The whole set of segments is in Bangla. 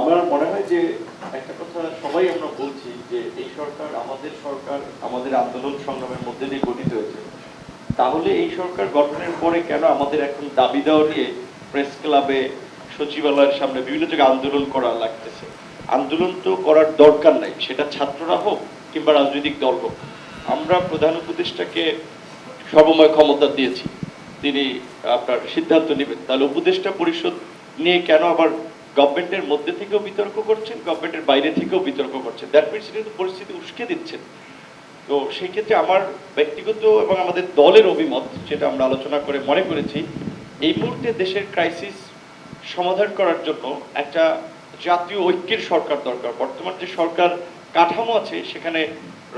আমার মনে হয় যে একটা কথা সবাই আমরা বলছি যে এই সরকার আমাদের আন্দোলন সংগ্রামের মধ্যে দিয়ে গঠিত হয়েছে। তাহলে এই সরকার গঠনের পরে কেন আমাদের এখন দাবি দেওয়া নিয়ে প্রেস ক্লাবে, সচিবালয়ের সামনে বিভিন্ন জায়গায় আন্দোলন করা লাগতেছে? আন্দোলন তো করার দরকার নাই, সেটা ছাত্ররা হোক কিংবা রাজনৈতিক দল হোক। আমরা প্রধান উপদেষ্টাকে সর্বময় ক্ষমতা দিয়েছি, তিনি আপনার সিদ্ধান্ত নেবেন। তাহলে উপদেষ্টা পরিষদ নিয়ে কেন আবার গভর্নমেন্টের মধ্যে থেকেও বিতর্ক করছেন, গভর্নমেন্টের বাইরে থেকেও বিতর্ক করছেন? দ্যাট মিনস কিন্তু পরিস্থিতি উস্কে দিচ্ছেন। তো সেই ক্ষেত্রে আমার ব্যক্তিগত এবং আমাদের দলের অভিমত, যেটা আমরা আলোচনা করে মনে করেছি, এই মুহূর্তে দেশের ক্রাইসিস সমাধান করার জন্য একটা জাতীয় ঐক্যের সরকার দরকার। বর্তমান যে সরকার কাঠামো আছে সেখানে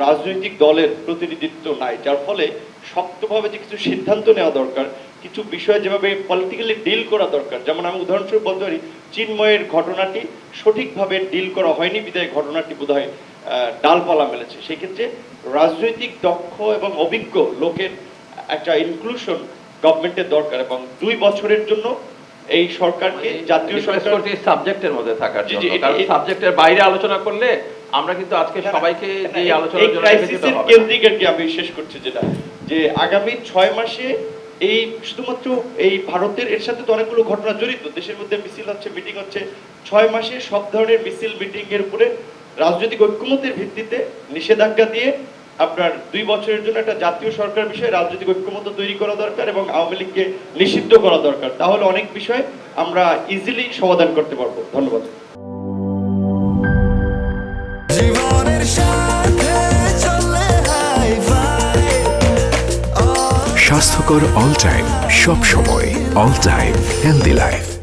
রাজনৈতিক দলের প্রতিনিধিত্ব নাই, যার ফলে শক্তভাবে যে কিছু সিদ্ধান্ত নেওয়া দরকার, কিছু বিষয় যেভাবে পলিটিক্যালি ডিল করা দরকার, যেমন আমি উদাহরণস্বরূপ বলতে পারি চিন্ময়ের ঘটনাটি সঠিকভাবে ডিল করা হয়নি বিধায় ঘটনাটি বোধহয় ডালপালা মেলেছে। সেক্ষেত্রে রাজনৈতিক দক্ষ এবং অভিজ্ঞ লোকের একটা ইনক্লুশন গভর্নমেন্টের দরকার, এবং 2 বছরের জন্য এই সরকারকে জাতীয় সরকার সাবজেক্টের মধ্যে থাকার জন্য, কারণ সাবজেক্টের বাইরে আলোচনা করলে আমরা কিন্তু আজকে সবাইকে এই আলোচনার জন্য ক্রাইসিসের কেন্দ্রিক আর কি আমি শেষ করছি, যেটা যে আগামী 6 মাসে এই শুধুমাত্র এই ভারতের এর সাথে তো অনেকগুলো ঘটনা জড়িত, দেশের মধ্যে মিছিল হচ্ছে, মিটিং হচ্ছে। 6 মাসে সব ধরনের মিছিল মিটিং এর উপরে রাজনৈতিক ঐক্যমতের ভিত্তিতে নিষেধাজ্ঞা দিয়ে আপনার 2 বছরের জন্য একটা জাতীয় সরকার বিষয়ে রাজনৈতিক ঐক্যমত্য তৈরি করা দরকার এবং আওয়ামী লীগকে নিষিদ্ধ করা দরকার। তাহলে অনেক বিষয় আমরা ইজিলি সমাধান করতে পারবো। ধন্যবাদ। স্বাস্থ্যকর অল টাইম, সব সময় অল টাইম হেলদি লাইফ।